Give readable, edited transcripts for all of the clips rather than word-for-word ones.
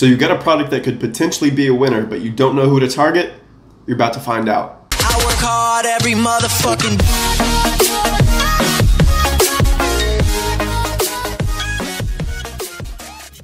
So you've got a product that could potentially be a winner, but you don't know who to target. You're about to find out. I work hard every motherfucking.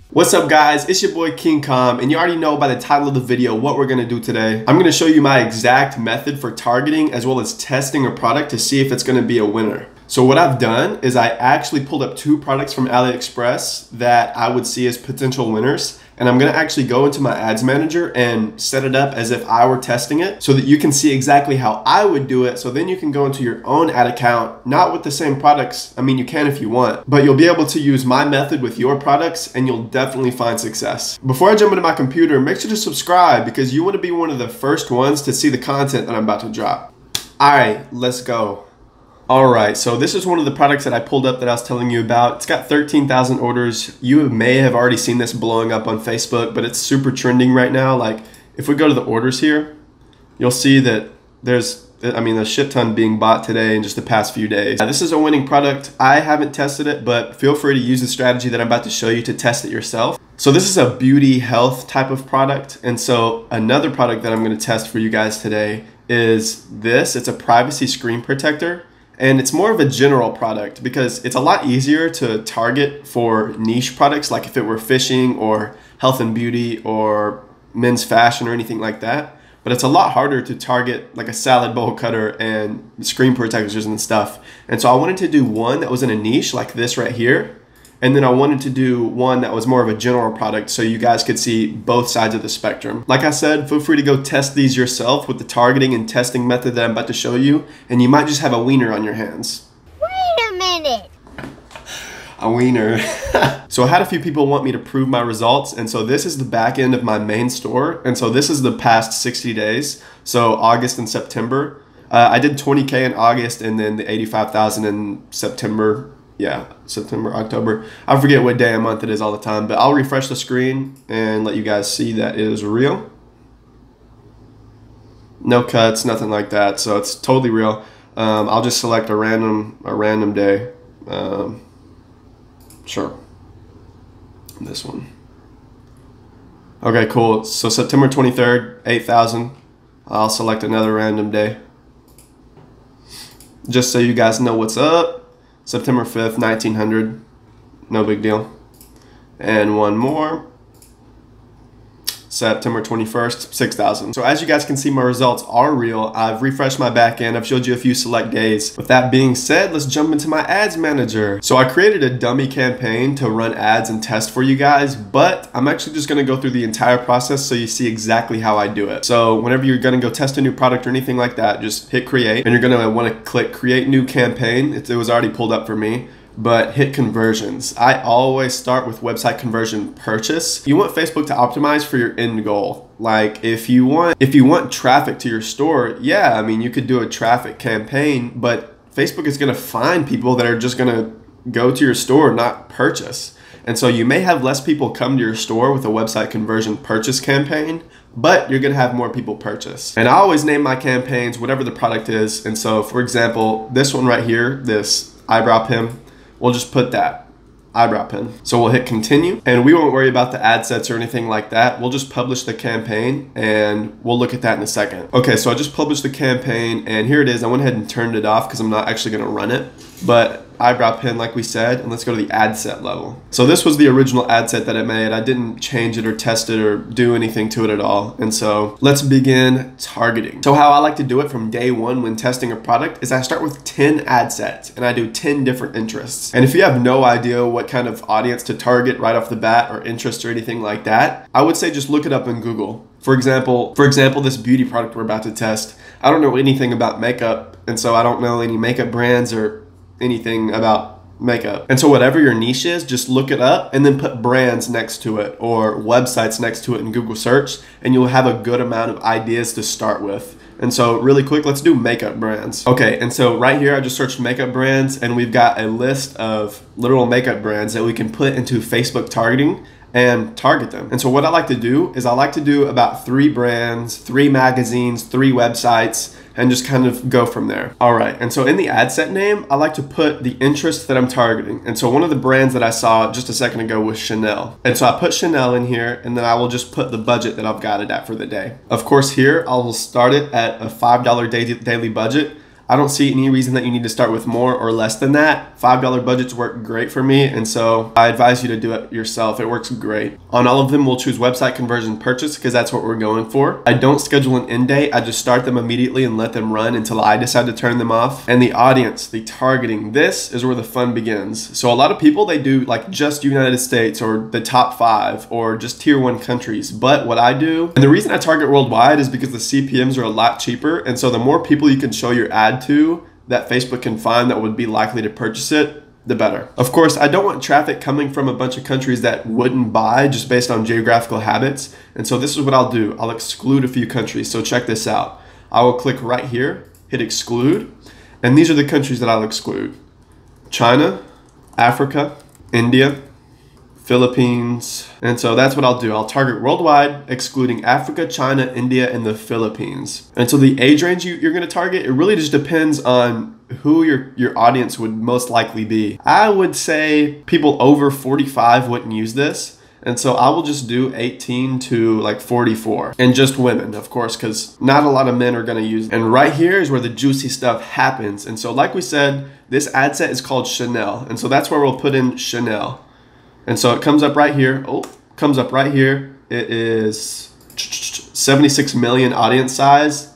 What's up guys, it's your boy King Kong, and you already know by the title of the video what we're gonna do today. I'm gonna show you my exact method for targeting as well as testing a product to see if it's gonna be a winner. So what I've done is I actually pulled up 2 products from AliExpress that I would see as potential winners, and I'm gonna actually go into my ads manager and set it up as if I were testing it so that you can see exactly how I would do it. So then you can go into your own ad account, not with the same products. I mean, you can if you want, but you'll be able to use my method with your products and you'll definitely find success. Before I jump into my computer, make sure to subscribe because you wanna be one of the first ones to see the content that I'm about to drop. All right, let's go. All right, so this is one of the products that I pulled up that I was telling you about. It's got 13,000 orders. You may have already seen this blowing up on Facebook, but it's super trending right now. Like if we go to the orders here, you'll see that there's a shit ton being bought today in just the past few days. This is a winning product. I haven't tested it, but feel free to use the strategy that I'm about to show you to test it yourself. So this is a beauty health type of product. And so another product that I'm gonna test for you guys today is this. It's a privacy screen protector. And it's more of a general product because it's a lot easier to target for niche products, like if it were fishing or health and beauty or men's fashion or anything like that. But it's a lot harder to target like a salad bowl cutter and screen protectors and stuff. And so I wanted to do one that was in a niche like this right here. And then I wanted to do one that was more of a general product so you guys could see both sides of the spectrum. Like I said, feel free to go test these yourself with the targeting and testing method that I'm about to show you, and you might just have a wiener on your hands. Wait a minute. A wiener. So I had a few people want me to prove my results, and so this is the back end of my main store, and so this is the past 60 days, so August and September. I did 20K in August and then the 85,000 in September. Yeah, September, October. I forget what day and month it is all the time, but I'll refresh the screen and let you guys see that it is real. No cuts, nothing like that, so it's totally real. I'll just select a random day. Sure, this one. Okay, cool. So September 23rd, 8,000. I'll select another random day, just so you guys know what's up. September 5th, 1900, no big deal. And one more, September 21st, 6,000. So as you guys can see, my results are real. I've refreshed my back end. I've showed you a few select days. With that being said, let's jump into my ads manager. So I created a dummy campaign to run ads and test for you guys, but I'm actually just gonna go through the entire process so you see exactly how I do it. So whenever you're gonna go test a new product or anything like that, just hit create, and you're gonna wanna click create new campaign. It was already pulled up for me. But hit conversions. I always start with website conversion purchase. You want Facebook to optimize for your end goal. Like if you want traffic to your store, yeah, I mean, you could do a traffic campaign, but Facebook is gonna find people that are just gonna go to your store, not purchase. And so you may have less people come to your store with a website conversion purchase campaign, but you're gonna have more people purchase. And I always name my campaigns whatever the product is. And so for example, this one right here, this eyebrow pin, we'll just put that eyebrow pin. So we'll hit continue, and we won't worry about the ad sets or anything like that. We'll just publish the campaign and we'll look at that in a second. Okay, so I just published the campaign and here it is. I went ahead and turned it off because I'm not actually gonna run it, but eyebrow pin like we said, and let's go to the ad set level. So this was the original ad set that I made. I didn't change it or test it or do anything to it at all. And so let's begin targeting. So how I like to do it from day one when testing a product is I start with 10 ad sets and I do 10 different interests. And if you have no idea what kind of audience to target right off the bat or interest or anything like that, I would say just look it up in Google. For example, this beauty product we're about to test, I don't know anything about makeup, and so I don't know any makeup brands or anything about makeup. And so whatever your niche is, just look it up and then put brands next to it or websites next to it in Google search, and you'll have a good amount of ideas to start with. And so really quick, let's do makeup brands. Okay, and so right here, I just searched makeup brands and we've got a list of literal makeup brands that we can put into Facebook targeting and target them. And so what I like to do is I like to do about 3 brands, 3 magazines, 3 websites, and just kind of go from there. All right, and so in the ad set name, I like to put the interest that I'm targeting. And so one of the brands that I saw just a second ago was Chanel. And so I put Chanel in here, and then I will just put the budget that I've got it at for the day. Of course, here I'll start it at a $5 daily budget. I don't see any reason that you need to start with more or less than that. $5 budgets work great for me, and so I advise you to do it yourself. It works great. On all of them, we'll choose website conversion purchase because that's what we're going for. I don't schedule an end date. I just start them immediately and let them run until I decide to turn them off. And the audience, the targeting, this is where the fun begins. So a lot of people, they do like just United States or the top 5 or just tier 1 countries. But what I do, and the reason I target worldwide is because the CPMs are a lot cheaper. And so the more people you can show your ad to that Facebook can find that would be likely to purchase it, the better. Of course, I don't want traffic coming from a bunch of countries that wouldn't buy just based on geographical habits. And so this is what I'll do. I'll exclude a few countries. So check this out. I will click right here, hit exclude, and these are the countries that I'll exclude. China, Africa, India, Philippines. And so that's what I'll do. I'll target worldwide, excluding Africa, China, India, and the Philippines. And so the age range you're going to target, it really just depends on who your audience would most likely be. I would say people over 45 wouldn't use this. And so I will just do 18 to like 44, and just women, of course, because not a lot of men are going to use it. And right here is where the juicy stuff happens. And so like we said, this ad set is called Chanel. And so that's where we'll put in Chanel. And so it comes up right here. Oh, comes up right here. It is 76 million audience size.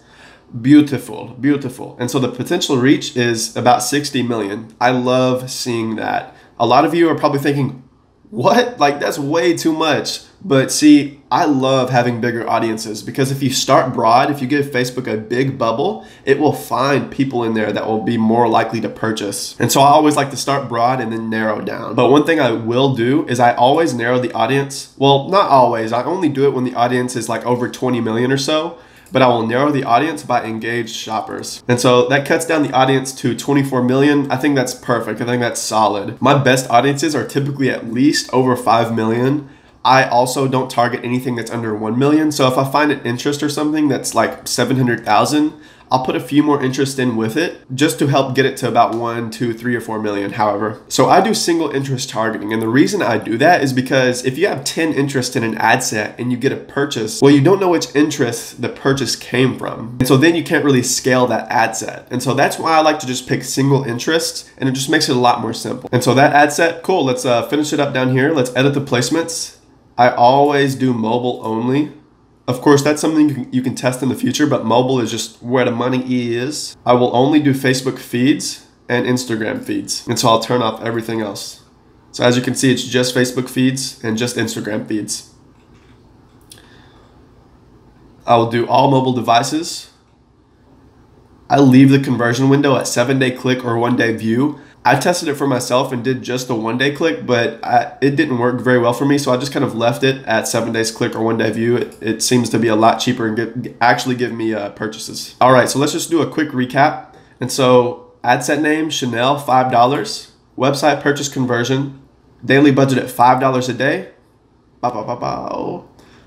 Beautiful, beautiful. And so the potential reach is about 60 million. I love seeing that. A lot of you are probably thinking, what? Like, that's way too much. But see, I love having bigger audiences because if you start broad, if you give Facebook a big bubble, it will find people in there that will be more likely to purchase. And so I always like to start broad and then narrow down. But one thing I will do is I always narrow the audience. Well, not always. I only do it when the audience is like over 20 million or so. But I will narrow the audience by engaged shoppers. And so that cuts down the audience to 24 million. I think that's perfect. I think that's solid. My best audiences are typically at least over 5 million. I also don't target anything that's under 1 million. So if I find an interest or something that's like 700,000, I'll put a few more interest in with it just to help get it to about 1, 2, 3, or 4 million, however. So I do single interest targeting. And the reason I do that is because if you have 10 interests in an ad set and you get a purchase, well, you don't know which interest the purchase came from. And so then you can't really scale that ad set. And so that's why I like to just pick single interests, and it just makes it a lot more simple. And so that ad set, cool, let's finish it up down here. Let's edit the placements. I always do mobile only. Of course, that's something you can test in the future, but mobile is just where the money is. I will only do Facebook feeds and Instagram feeds. And so I'll turn off everything else. So as you can see, it's just Facebook feeds and just Instagram feeds. I will do all mobile devices. I leave the conversion window at 7-day click or 1-day view. I tested it for myself and did just a 1-day click, but it didn't work very well for me. So I just kind of left it at 7 days click or 1-day view. It seems to be a lot cheaper and actually give me purchases. All right, so let's just do a quick recap. And so ad set name, Chanel, $5. Website purchase conversion, daily budget at $5 a day.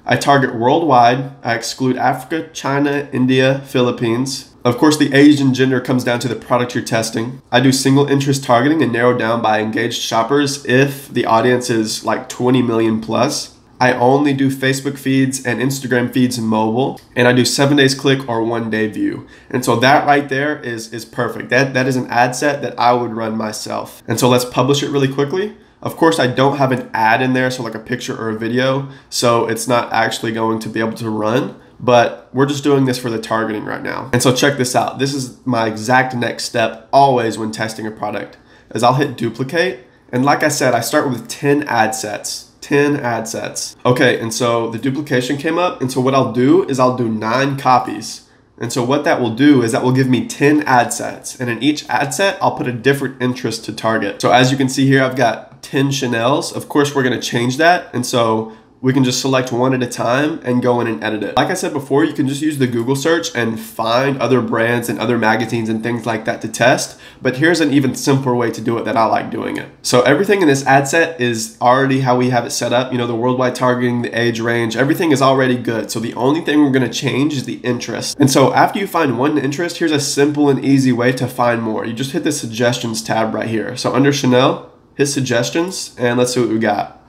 I target worldwide. I exclude Africa, China, India, Philippines. Of course, the age and gender comes down to the product you're testing. I do single interest targeting and narrow down by engaged shoppers if the audience is like 20 million plus. I only do Facebook feeds and Instagram feeds mobile, and I do 7 days click or 1-day view. And so that right there is perfect. That is an ad set that I would run myself. And so let's publish it really quickly. Of course, I don't have an ad in there, so like a picture or a video, so it's not actually going to be able to run. But we're just doing this for the targeting right now. And so check this out. This is my exact next step always when testing a product, is I'll hit duplicate. And like I said, I start with 10 ad sets. 10 ad sets. Okay, and so the duplication came up. And so what I'll do is I'll do 9 copies. And so what that will do is that will give me 10 ad sets. And in each ad set, I'll put a different interest to target. So as you can see here, I've got 10 Chanels. Of course, we're gonna change that. And so we can just select one at a time and go in and edit it. Like I said before, you can just use the Google search and find other brands and other magazines and things like that to test. But here's an even simpler way to do it that I like doing it. So everything in this ad set is already how we have it set up. You know, the worldwide targeting, the age range, everything is already good. So the only thing we're gonna change is the interest. And so after you find one interest, here's a simple and easy way to find more. You just hit the suggestions tab right here. So under Chanel, hit suggestions, and let's see what we got.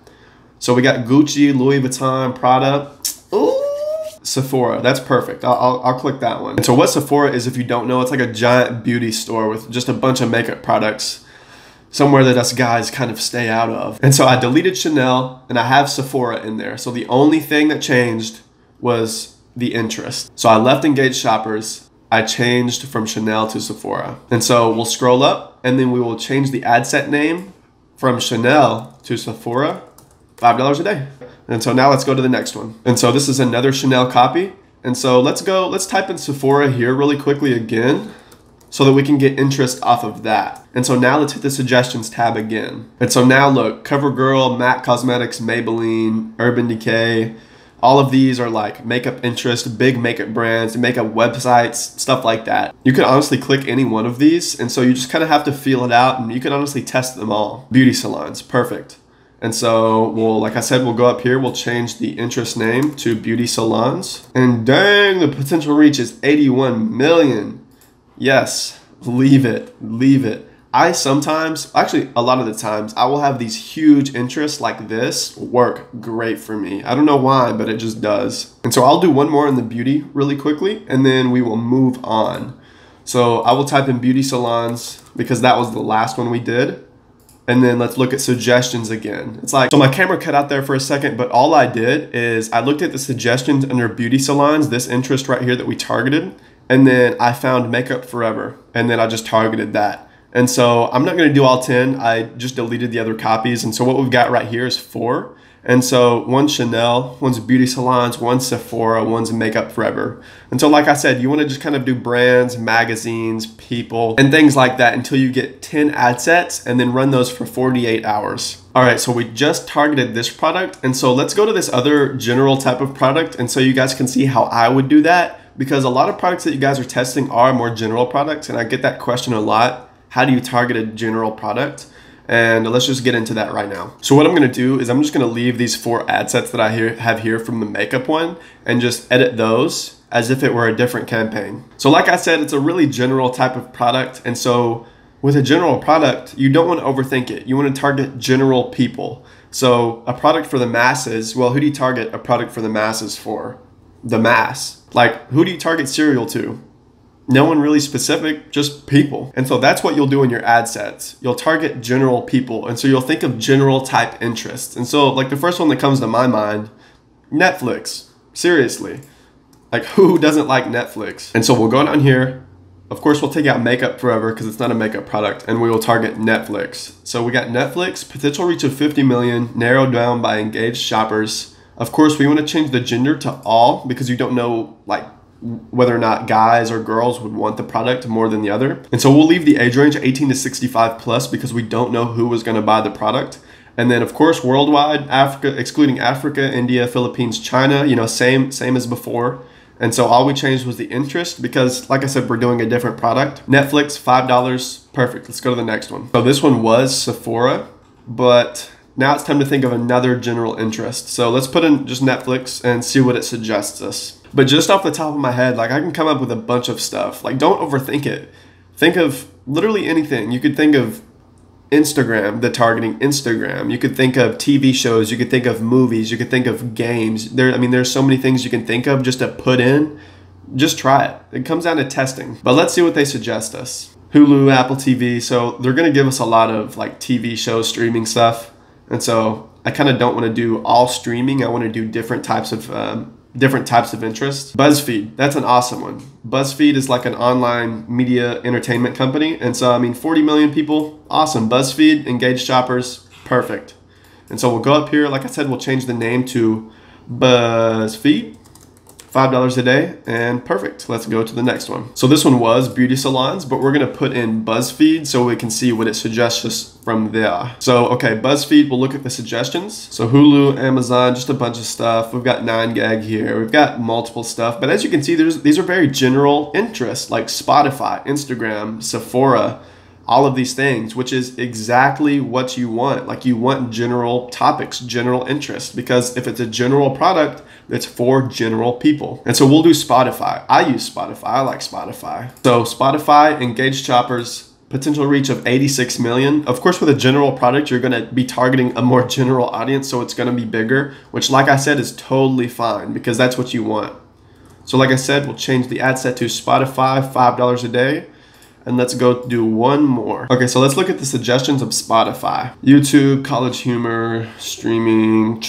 So we got Gucci, Louis Vuitton, Prada, ooh, Sephora. That's perfect. I'll click that one. And so what Sephora is, if you don't know, it's like a giant beauty store with just a bunch of makeup products, somewhere that us guys kind of stay out of. And so I deleted Chanel and I have Sephora in there. So the only thing that changed was the interest. So I left engaged shoppers. I changed from Chanel to Sephora. And so we'll scroll up and then we will change the ad set name from Chanel to Sephora. $5 a day. And so now let's go to the next one. And so this is another Chanel copy. And so let's type in Sephora here really quickly again so that we can get interest off of that. And so now let's hit the suggestions tab again. And so now look, CoverGirl, MAC Cosmetics, Maybelline, Urban Decay, all of these are like makeup interest, big makeup brands, makeup websites, stuff like that. You can honestly click any one of these. And so you just kind of have to feel it out and you can honestly test them all. Beauty salons, perfect. And so like I said, we'll go up here, we'll change the interest name to beauty salons. And dang, the potential reach is 81 million. Yes, leave it. I sometimes, actually a lot of the times, I will have these huge interests like this work great for me. I don't know why, but it just does. And so I'll do one more in the beauty really quickly, and then we will move on. So I will type in beauty salons because that was the last one we did. And then let's look at suggestions again. It's like, so my camera cut out there for a second, but all I did is I looked at the suggestions under beauty salons, this interest right here that we targeted, and then I found Makeup Forever, and then I just targeted that. And so I'm not gonna do all 10, I just deleted the other copies. And so what we've got right here is 4. And so one's Chanel, one's beauty salons, one's Sephora, one's Makeup Forever. And so like I said, you wanna just kind of do brands, magazines, people, and things like that until you get 10 ad sets and then run those for 48 hours. All right, so we just targeted this product. And so let's go to this other general type of product. And so you guys can see how I would do that, because a lot of products that you guys are testing are more general products. And I get that question a lot. How do you target a general product? And let's just get into that right now. So what I'm gonna do is I'm just gonna leave these 4 ad sets that I have here from the makeup one and just edit those as if it were a different campaign. So like I said, it's a really general type of product. And so with a general product, you don't wanna overthink it. You wanna target general people. So a product for the masses, well, who do you target a product for the masses for? The mass. Like, who do you target cereal to? No one really specific, just people. And so that's what you'll do in your ad sets. You'll target general people. And so you'll think of general type interests. And so like the first one that comes to my mind, Netflix. Seriously. Like, who doesn't like Netflix? And so we'll go down here. Of course, we'll take out Makeup Forever because it's not a makeup product, and we will target Netflix. So we got Netflix, potential reach of 50 million, narrowed down by engaged shoppers. Of course, we want to change the gender to all because you don't know like whether or not guys or girls would want the product more than the other. And so we'll leave the age range 18 to 65 plus because we don't know who was going to buy the product. And then of course, worldwide, Africa, excluding Africa, India, Philippines, China, you know, same as before. And so all we changed was the interest because like I said, we're doing a different product. Netflix, $5, perfect. Let's go to the next one. So this one was Sephora, but now it's time to think of another general interest. So let's put in just Netflix and see what it suggests us. But just off the top of my head, like I can come up with a bunch of stuff. Like don't overthink it. Think of literally anything. You could think of Instagram, the targeting Instagram. You could think of TV shows. You could think of movies. You could think of games. There's so many things you can think of just to put in. Just try it. It comes down to testing. But let's see what they suggest us. Hulu, Apple TV. So they're going to give us a lot of like TV shows, streaming stuff. And so I kind of don't want to do all streaming. I want to do different types of interest. BuzzFeed, that's an awesome one. BuzzFeed is like an online media entertainment company. And so, 40 million people, awesome. BuzzFeed, engaged shoppers, perfect. And so we'll go up here. Like I said, we'll change the name to BuzzFeed. $5 a day, and perfect. Let's go to the next one. So this one was beauty salons, but we're gonna put in BuzzFeed so we can see what it suggests us from there. So, okay, BuzzFeed, we'll look at the suggestions. So Hulu, Amazon, just a bunch of stuff. We've got 9gag here. We've got multiple stuff, but as you can see, these are very general interests like Spotify, Instagram, Sephora, all of these things, which is exactly what you want. Like you want general topics, general interest, because if it's a general product, it's for general people. And so we'll do Spotify. I use Spotify. I like Spotify. So Spotify, engaged shoppers, potential reach of 86 million. Of course, with a general product, you're gonna be targeting a more general audience, so it's gonna be bigger, which like I said, is totally fine because that's what you want. So like I said, we'll change the ad set to Spotify, $5 a day. And let's go do one more. Okay, so let's look at the suggestions of Spotify. YouTube, college humor, streaming.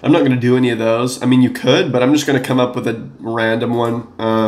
I'm not gonna do any of those. I mean, you could, but I'm just gonna come up with a random one.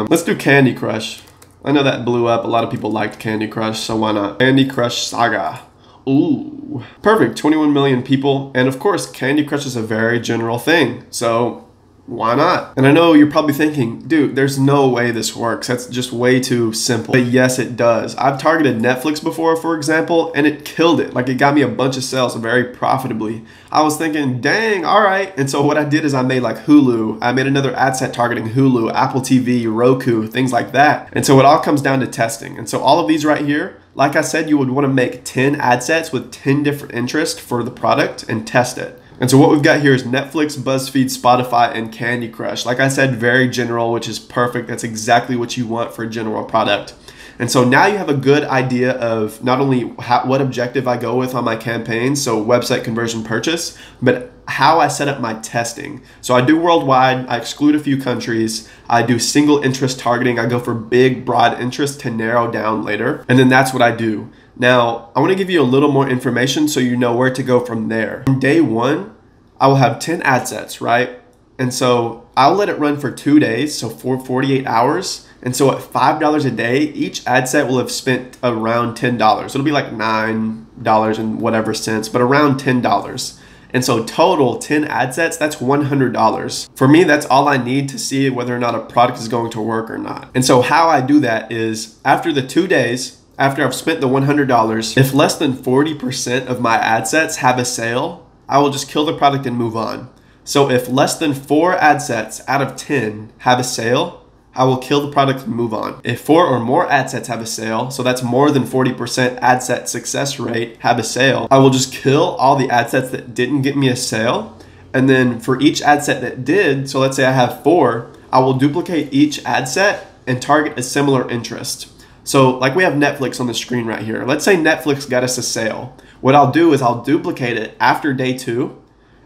Let's do Candy Crush. I know that blew up. A lot of people liked Candy Crush, so why not? Candy Crush Saga. Ooh, perfect, 21 million people. And of course, Candy Crush is a very general thing. So why not? And I know you're probably thinking, dude, there's no way this works. That's just way too simple. But yes, it does. I've targeted Netflix before, for example, and it killed it. Like it got me a bunch of sales very profitably. I was thinking, dang, all right. And so what I did is I made like Hulu. I made another ad set targeting Hulu, Apple TV, Roku, things like that. And so it all comes down to testing. And so all of these right here, like I said, you would want to make 10 ad sets with 10 different interests for the product and test it. And so what we've got here is Netflix, BuzzFeed, Spotify, and Candy Crush. Like I said, very general, which is perfect. That's exactly what you want for a general product. And so now you have a good idea of not only what objective I go with on my campaigns, so website conversion purchase, but how I set up my testing. So I do worldwide, I exclude a few countries, I do single interest targeting, I go for big, broad interest to narrow down later, and then that's what I do. Now, I want to give you a little more information so you know where to go from there. On day one, I will have 10 ad sets, right? And so I'll let it run for 2 days, so for 48 hours. And so at $5 a day, each ad set will have spent around $10. It'll be like $9 and whatever cents, but around $10. And so total 10 ad sets, that's $100. For me, that's all I need to see whether or not a product is going to work or not. And so how I do that is after the 2 days, after I've spent the $100, if less than 40% of my ad sets have a sale, I will just kill the product and move on. So if less than 4 ad sets out of 10 have a sale, I will kill the product and move on. If 4 or more ad sets have a sale, so that's more than 40% ad set success rate have a sale, I will just kill all the ad sets that didn't get me a sale. And then for each ad set that did, so let's say I have 4, I will duplicate each ad set and target a similar interest. So like we have Netflix on the screen right here. Let's say Netflix got us a sale. What I'll do is I'll duplicate it after day 2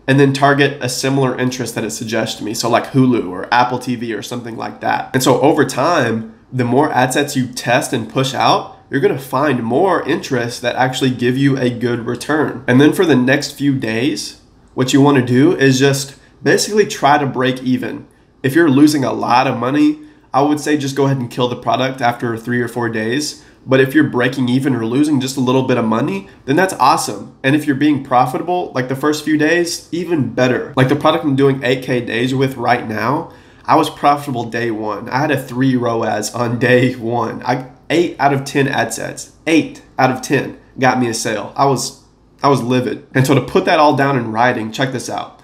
and then target a similar interest that it suggests to me. So like Hulu or Apple TV or something like that. And so over time, the more ad sets you test and push out, you're gonna find more interests that actually give you a good return. And then for the next few days, what you wanna do is just basically try to break even. If you're losing a lot of money, I would say just go ahead and kill the product after 3 or 4 days. But if you're breaking even or losing just a little bit of money, then that's awesome. And if you're being profitable, like the first few days, even better. Like the product I'm doing 8K days with right now, I was profitable day 1. I had a 3 ROAS on day 1. 8 out of 10 ad sets, 8 out of 10 got me a sale. I was livid. And so to put that all down in writing, check this out.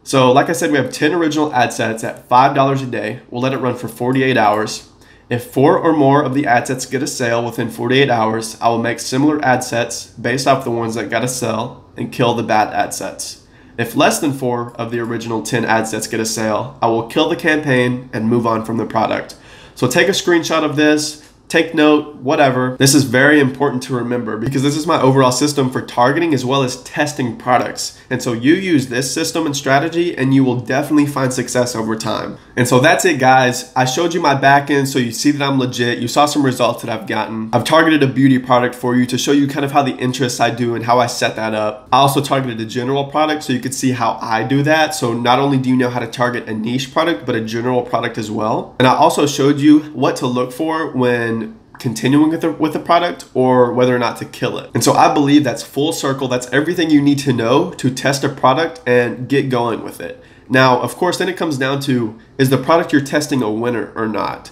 So like I said, we have 10 original ad sets at $5 a day. We'll let it run for 48 hours. If 4 or more of the ad sets get a sale within 48 hours, I will make similar ad sets based off the ones that got a sale and kill the bad ad sets. If less than 4 of the original 10 ad sets get a sale, I will kill the campaign and move on from the product. So take a screenshot of this, take note, whatever. This is very important to remember because this is my overall system for targeting as well as testing products. And so you use this system and strategy and you will definitely find success over time. And so that's it, guys. I showed you my back end so you see that I'm legit. You saw some results that I've gotten. I've targeted a beauty product for you to show you kind of how the interests I do and how I set that up. I also targeted a general product so you could see how I do that. So not only do you know how to target a niche product, but a general product as well. And I also showed you what to look for when continuing with the product or whether or not to kill it. And so I believe that's full circle. That's everything you need to know to test a product and get going with it. Now, of course, then it comes down to, is the product you're testing a winner or not?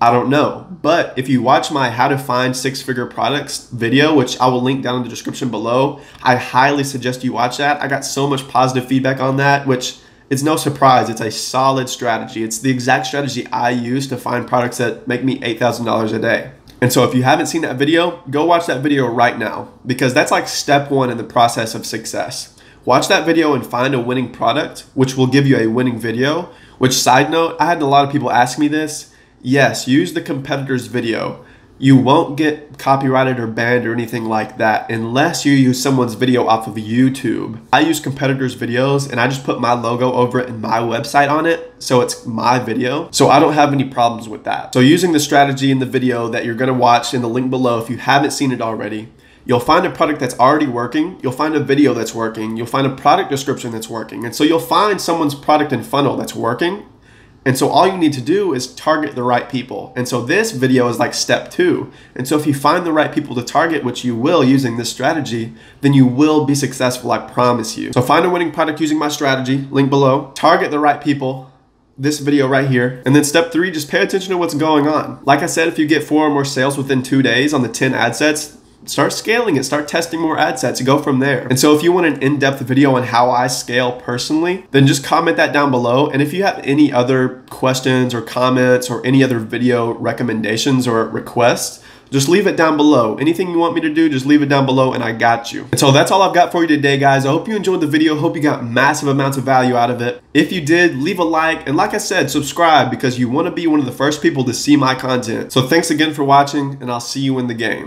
I don't know. But if you watch my how to find six-figure products video, which I will link down in the description below, I highly suggest you watch that. I got so much positive feedback on that, which it's no surprise. It's a solid strategy. It's the exact strategy I use to find products that make me $8,000 a day. And so if you haven't seen that video, go watch that video right now, because that's like step one in the process of success. Watch that video and find a winning product, which will give you a winning video. Which, side note, I had a lot of people ask me this. Yes, use the competitor's video. You won't get copyrighted or banned or anything like that unless you use someone's video off of YouTube. I use competitors' videos and I just put my logo over it and my website on it, so it's my video. So I don't have any problems with that. So using the strategy in the video that you're gonna watch in the link below, if you haven't seen it already, you'll find a product that's already working, you'll find a video that's working, you'll find a product description that's working, and so you'll find someone's product and funnel that's working. And so all you need to do is target the right people. And so this video is like step 2. And so if you find the right people to target, which you will using this strategy, then you will be successful, I promise you. So find a winning product using my strategy, link below, target the right people, this video right here. And then step 3, just pay attention to what's going on. Like I said, if you get 4 or more sales within 2 days on the 10 ad sets, start scaling it, start testing more ad sets, go from there. And so if you want an in-depth video on how I scale personally, then just comment that down below. And if you have any other questions or comments or any other video recommendations or requests, just leave it down below. Anything you want me to do, just leave it down below and I got you. And so that's all I've got for you today, guys. I hope you enjoyed the video. Hope you got massive amounts of value out of it. If you did, leave a like. And like I said, subscribe, because you want to be one of the first people to see my content. So thanks again for watching, and I'll see you in the game.